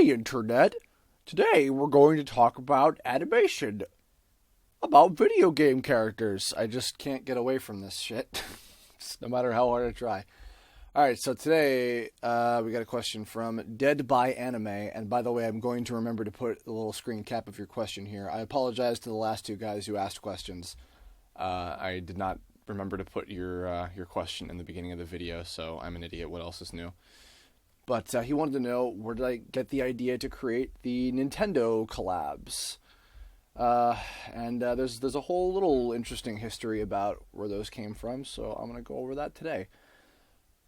Hey Internet! Today we're going to talk about animation. About video game characters. I just can't get away from this shit. No matter how hard I try. Alright, so today we got a question from DeadByAnime. And by the way, I'm going to remember to put a little screen cap of your question here. I apologize to the last two guys who asked questions. I did not remember to put your question in the beginning of the video, so I'm an idiot. What else is new? But he wanted to know, where did I get the idea to create the NiN10Doh collabs? And there's a whole little interesting history about where those came from, so I'm going to go over that today.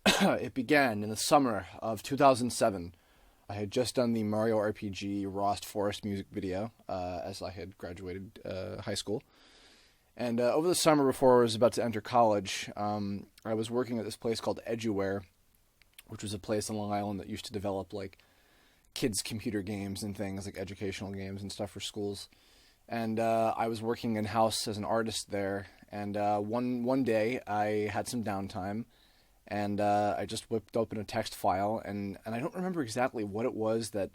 It began in the summer of 2007. I had just done the Mario RPG Rost Forest music video, as I had graduated high school. And over the summer before I was about to enter college, I was working at this place called Eduware, which was a place on Long Island that used to develop like kids' computer games and things, like educational games and stuff for schools. And I was working in-house as an artist there, and one day I had some downtime, and I just whipped open a text file, and I don't remember exactly what it was that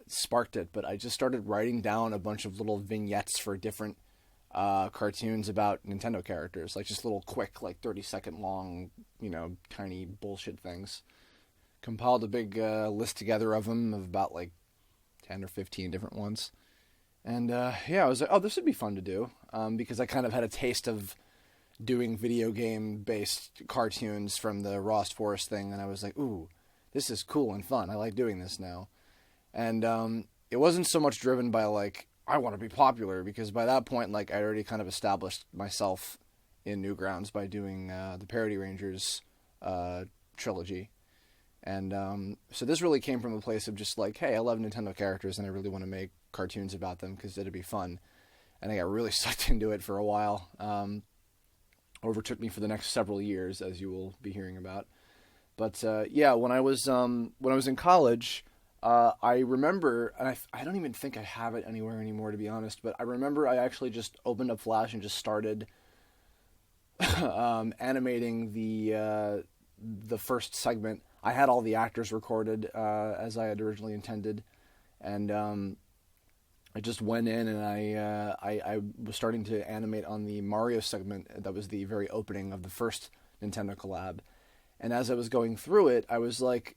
sparked it, but I just started writing down a bunch of little vignettes for different cartoons about Nintendo characters, like just little quick, like 30-second long, tiny bullshit things. Compiled a big list together of them, of about like 10 or 15 different ones. And I was like, oh, this would be fun to do, because I kind of had a taste of doing video game-based cartoons from the Rost Forest thing, and I was like, ooh, this is cool and fun. I like doing this now. And it wasn't so much driven by, like, I want to be popular, because by that point, like, I already kind of established myself in Newgrounds by doing the Parody Rangers trilogy. And so this really came from a place of just like, hey, I love Nintendo characters, and I really want to make cartoons about them because it'd be fun. And I got really sucked into it for a while. Overtook me for the next several years, as you will be hearing about. But when I was in college, I remember, and I don't even think I have it anywhere anymore, to be honest. But I remember I actually just opened up Flash and just started animating the first segment. I had all the actors recorded as I had originally intended, and I just went in and I was starting to animate on the Mario segment. That was the very opening of the first Nintendo collab. And as I was going through it, I was like,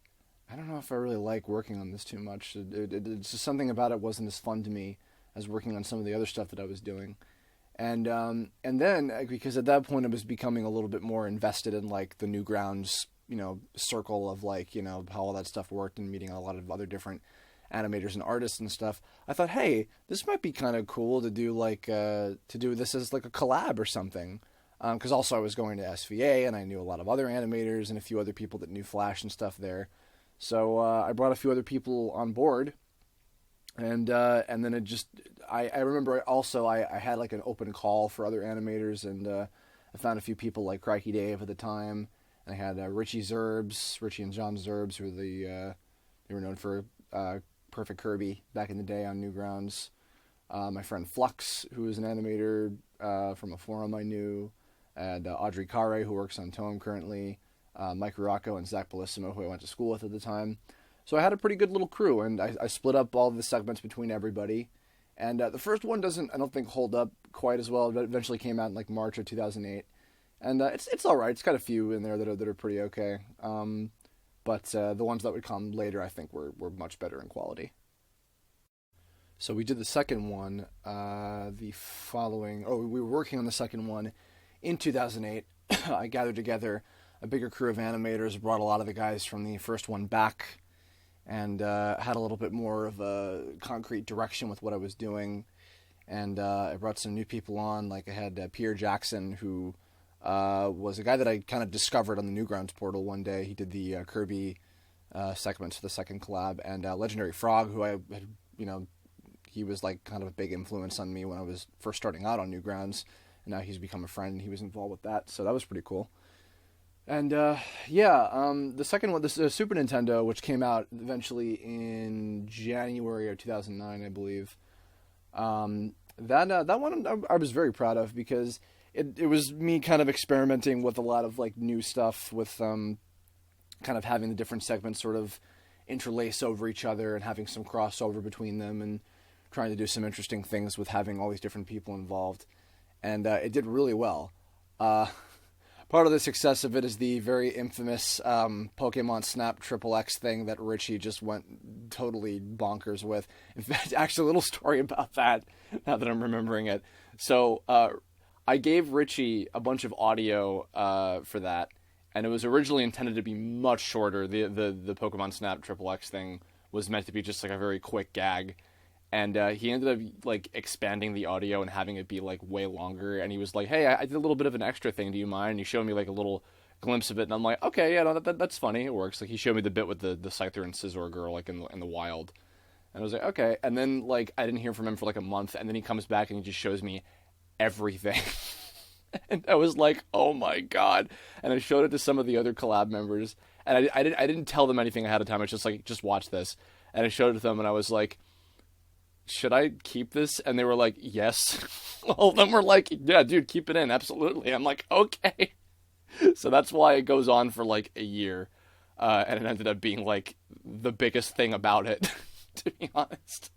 I don't know if I really like working on this too much. It's just something about it wasn't as fun to me as working on some of the other stuff that I was doing. And then, because at that point I was becoming a little bit more invested in like the Newgrounds, circle of like, how all that stuff worked, and meeting a lot of other different animators and artists and stuff, I thought, hey, this might be kind of cool to do like to do this as like a collab or something. Because also I was going to SVA, and I knew a lot of other animators and a few other people that knew Flash and stuff there. So I brought a few other people on board, and then it just I remember also I had like an open call for other animators, and I found a few people like Crikey Dave at the time. And I had Richie and John Zerbs, who were they were known for Perfect Kirby back in the day on Newgrounds. My friend Flux, who was an animator from a forum I knew, and Audrey Carre, who works on Tome currently, Mike Rocco and Zach Bellissimo, who I went to school with at the time. So I had a pretty good little crew, and I split up all the segments between everybody. And the first one doesn't, I don't think, hold up quite as well. It eventually came out in like March of 2008. And it's all right. It's got a few in there that are pretty okay. But the ones that would come later, I think, were much better in quality. So we did the second one we were working on the second one in 2008. I gathered together a bigger crew of animators, brought a lot of the guys from the first one back, and had a little bit more of a concrete direction with what I was doing. And I brought some new people on, like I had Pierre Jackson, who was a guy that I kind of discovered on the Newgrounds portal one day. He did the Kirby segments for the second collab, and Legendary Frog, who I had, he was like kind of a big influence on me when I was first starting out on Newgrounds, and now he's become a friend, and he was involved with that, so that was pretty cool. And the second one, the Super Nintendo, which came out eventually in January of 2009, I believe. That one I was very proud of, because it was me kind of experimenting with a lot of like new stuff with kind of having the different segments sort of interlace over each other and having some crossover between them and trying to do some interesting things with having all these different people involved. And it did really well. Part of the success of it is the very infamous Pokemon Snap XXX thing that Richie just went totally bonkers with. In fact, actually, a little story about that, now that I'm remembering it. So I gave Richie a bunch of audio for that, and it was originally intended to be much shorter. The Pokemon Snap XXX thing was meant to be just like a very quick gag. And he ended up like expanding the audio and having it be like way longer. And he was like, "Hey, I did a little bit of an extra thing. Do you mind?" And he showed me like a little glimpse of it, and I'm like, "Okay, yeah, no, that's funny. It works." Like he showed me the bit with the Scyther and Scizor girl like in the wild, and I was like, "Okay." And then like I didn't hear from him for like a month, and then he comes back and he just shows me everything, and I was like, "Oh my god!" And I showed it to some of the other collab members, and I didn't tell them anything ahead of time. I was just like, "Just watch this," and I showed it to them, and I was like, "Should I keep this?" And they were like, "Yes." All of them were like, "Yeah, dude, keep it in, absolutely." I'm like, "Okay." So that's why it goes on for like a year, and it ended up being like the biggest thing about it, to be honest.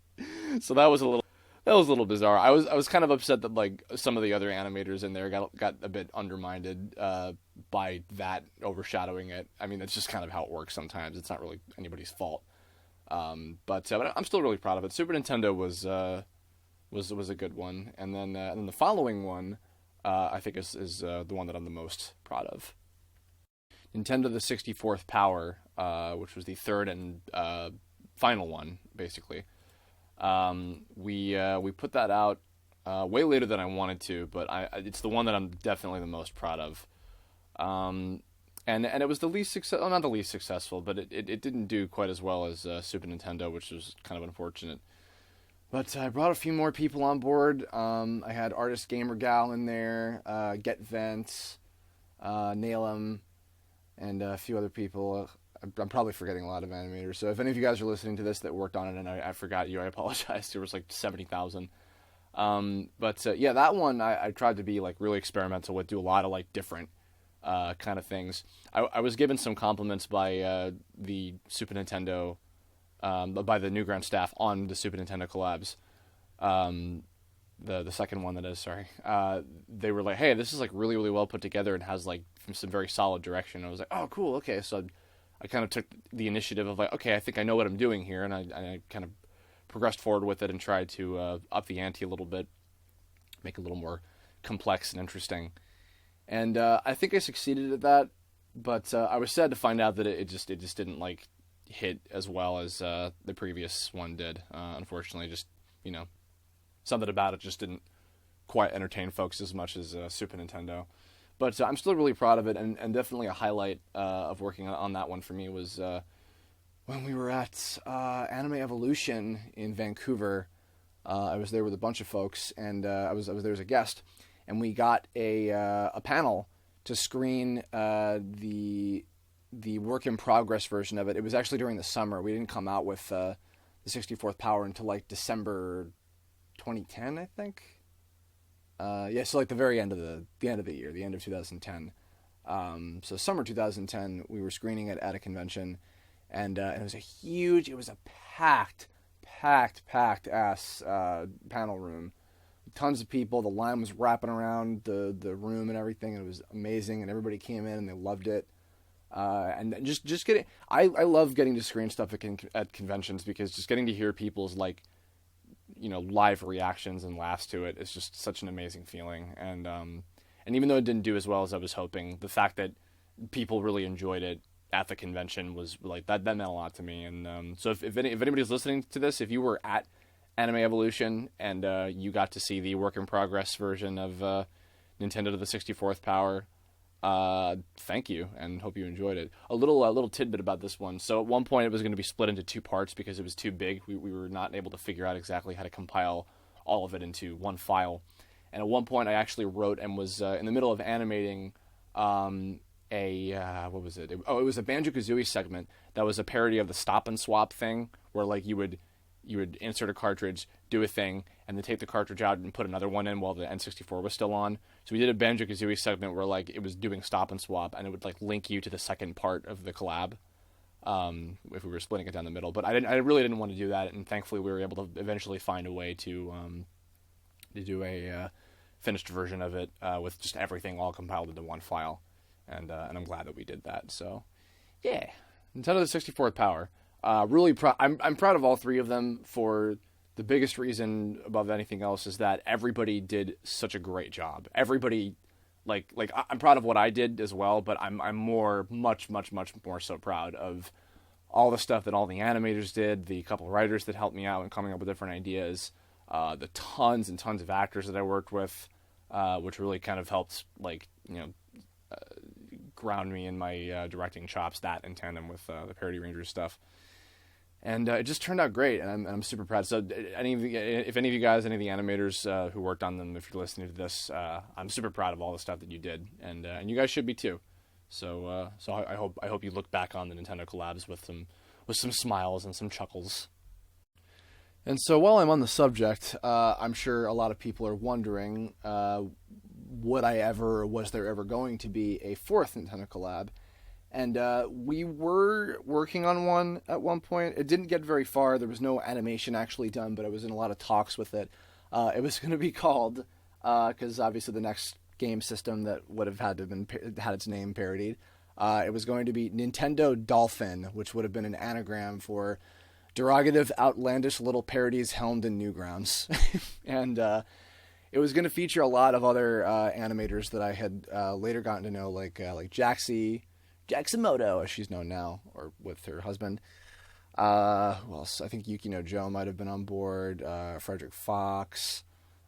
So that was a little bizarre. I was kind of upset that like some of the other animators in there got a bit undermined by that overshadowing it. I mean, that's just kind of how it works sometimes. It's not really anybody's fault. But I'm still really proud of it. Super NiN10Doh was a good one, and then the following one I think is the one that I'm the most proud of. NiN10Doh the 64th Power, which was the third and final one, basically. We put that out way later than I wanted to, but it's the one that I'm definitely the most proud of. And it was the least not the least successful, but it didn't do quite as well as Super NiN10Doh, which was kind of unfortunate. But I brought a few more people on board. I had Artist Gamer Gal in there, Get Vent, Nailem, and a few other people. I'm probably forgetting a lot of animators. So if any of you guys are listening to this that worked on it and I forgot you, I apologize. There was like 70,000. But yeah, that one I tried to be like really experimental with, do a lot of like different kind of things. I was given some compliments by the Super NiN10Doh, by the Newground staff on the Super NiN10Doh collabs. The second one that is, sorry. They were like, "Hey, this is like really, really well put together and has like some very solid direction." I was like, "Oh, cool, okay." So I kind of took the initiative of like, okay, I think I know what I'm doing here, and I kind of progressed forward with it and tried to up the ante a little bit, make it a little more complex and interesting. And I think I succeeded at that, but I was sad to find out that it just didn't like hit as well as the previous one did. Unfortunately, just something about it just didn't quite entertain folks as much as Super NiN10Doh. But I'm still really proud of it, and definitely a highlight of working on that one for me was when we were at Anime Evolution in Vancouver. I was there with a bunch of folks, and I was there as a guest. And we got a panel to screen the work in progress version of it. It was actually during the summer. We didn't come out with the 64th Power until like December 2010, I think. Yeah, so like the very end of the year, the end of 2010. So summer 2010, we were screening it at a convention, and it was a packed ass panel room. Tons of people. The line was wrapping around the room and everything. And it was amazing, and everybody came in and they loved it. And just getting, I love getting to screen stuff at conventions, because just getting to hear people's like, live reactions and laughs to it is just such an amazing feeling. And even though it didn't do as well as I was hoping, the fact that people really enjoyed it at the convention was like that meant a lot to me. And so if anybody's listening to this, if you were at Anime Evolution and you got to see the work in progress version of NiN10Doh to the 64th Power, thank you, and hope you enjoyed it. A little tidbit about this one. So at one point it was going to be split into two parts because it was too big. We were not able to figure out exactly how to compile all of it into one file. And at one point I actually wrote and was in the middle of animating what was it? It was a Banjo-Kazooie segment that was a parody of the stop and swap thing, where like you would insert a cartridge, do a thing, and then take the cartridge out and put another one in while the N64 was still on. So we did a Banjo-Kazooie segment where like it was doing stop and swap, and it would like link you to the second part of the collab. if we were splitting it down the middle. But I really didn't want to do that, and thankfully we were able to eventually find a way to do a finished version of it with just everything all compiled into one file, and I'm glad that we did that. So, yeah, Nintendo 64th Power. Really proud. I'm proud of all three of them. For the biggest reason above anything else is that everybody did such a great job. Everybody, like I'm proud of what I did as well, but I'm much more so proud of all the stuff that all the animators did, the couple writers that helped me out in coming up with different ideas, the tons and tons of actors that I worked with, which really kind of helped, like, ground me in my directing chops, that in tandem with the Parody Rangers stuff. And it just turned out great, and I'm super proud. So if any of you guys, any of the animators who worked on them, if you're listening to this, I'm super proud of all the stuff that you did, and you guys should be too. So I hope you look back on the Nintendo collabs with some smiles and some chuckles. And so while I'm on the subject, I'm sure a lot of people are wondering, was there ever going to be a fourth Nintendo collab? And we were working on one at one point. It didn't get very far. There was no animation actually done, but I was in a lot of talks with it. It was going to be called, because obviously the next game system that would have had its name parodied, it was going to be NiN10Doh Dolphin, which would have been an anagram for derogative, outlandish little parodies helmed in Newgrounds. And it was going to feature a lot of other animators that I had later gotten to know, like Jacksomoto, as she's known now, or with her husband. Who else? I think Yuki no Joe might have been on board. Frederick Fox,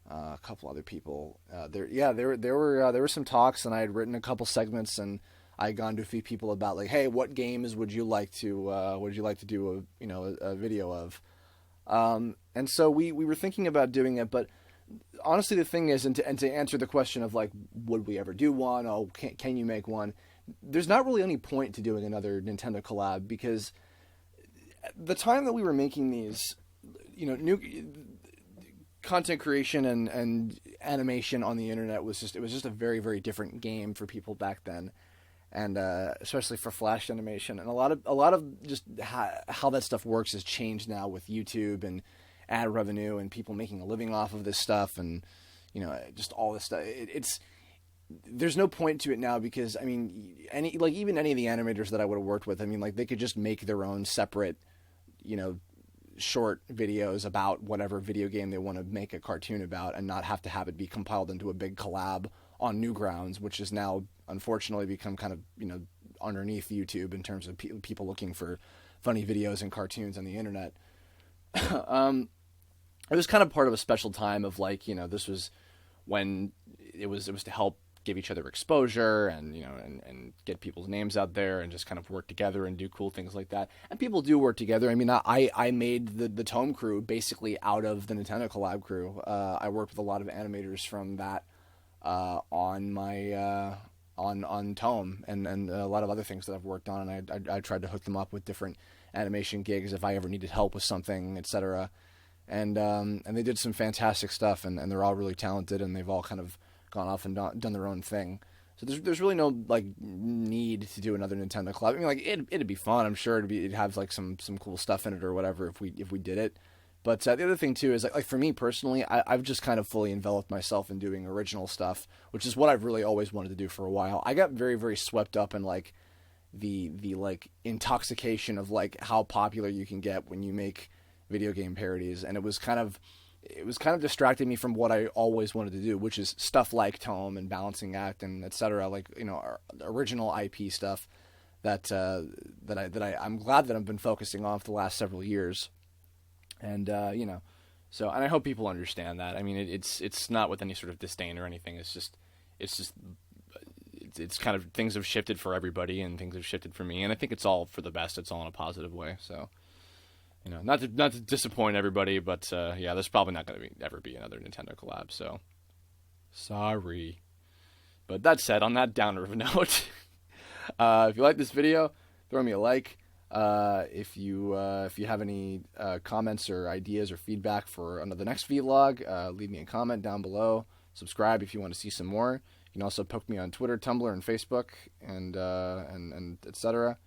a couple other people. There were some talks, and I had written a couple segments, and I had gone to a few people about, like, hey, what games would you like to do a video of? And so we were thinking about doing it, but honestly, the thing is, and to answer the question of, like, would we ever do one? Oh, can you make one? There's not really any point to doing another Nintendo collab, because the time that we were making these, new content creation and animation on the internet was just a very, very different game for people back then, and especially for Flash animation. And a lot of just how that stuff works has changed now with YouTube and ad revenue and people making a living off of this stuff, and just all this stuff. There's no point to it now, because I mean, even any of the animators that I would have worked with, I mean, like, they could just make their own separate, short videos about whatever video game they want to make a cartoon about, and not have to have it be compiled into a big collab on Newgrounds, which has now unfortunately become kind of underneath YouTube in terms of people looking for funny videos and cartoons on the internet. It was kind of part of a special time of, like, this was when it was to help give each other exposure and and get people's names out there and just kind of work together and do cool things like that. And people do work together. I mean, I made the Tome crew basically out of the Nintendo collab crew. I worked with a lot of animators from that on my on Tome and a lot of other things that I've worked on, and I tried to hook them up with different animation gigs if I ever needed help with something, etc. And they did some fantastic stuff, and they're all really talented, and they've all kind of gone off and done their own thing. So there's really no, like, need to do another Nintendo collab. I mean, like, it'd be fun. I'm sure it'd have, like, some cool stuff in it or whatever if we did it. But the other thing too is, like for me personally, I've just kind of fully enveloped myself in doing original stuff, which is what I've really always wanted to do for a while. I got very, very swept up in, like, the like intoxication of, like, how popular you can get when you make video game parodies, and it was kind of distracting me from what I always wanted to do, which is stuff like Tome and Balancing Act and etc. Like, original IP stuff that I'm glad that I've been focusing on for the last several years, and so, and I hope people understand that. I mean, it's not with any sort of disdain or anything. It's kind of, things have shifted for everybody, and things have shifted for me, and I think it's all for the best. It's all in a positive way. So, not to disappoint everybody, but there's probably not going to ever be another Nintendo collab. So, sorry. But that said, on that downer of a note, if you like this video, throw me a like. If you have any comments or ideas or feedback for the next vlog, leave me a comment down below. Subscribe if you want to see some more. You can also poke me on Twitter, Tumblr, and Facebook, and etc.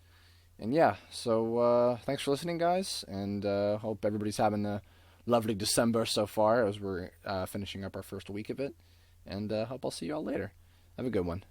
And yeah, so thanks for listening, guys, and hope everybody's having a lovely December so far as we're finishing up our first week of it. And hope I'll see you all later. Have a good one.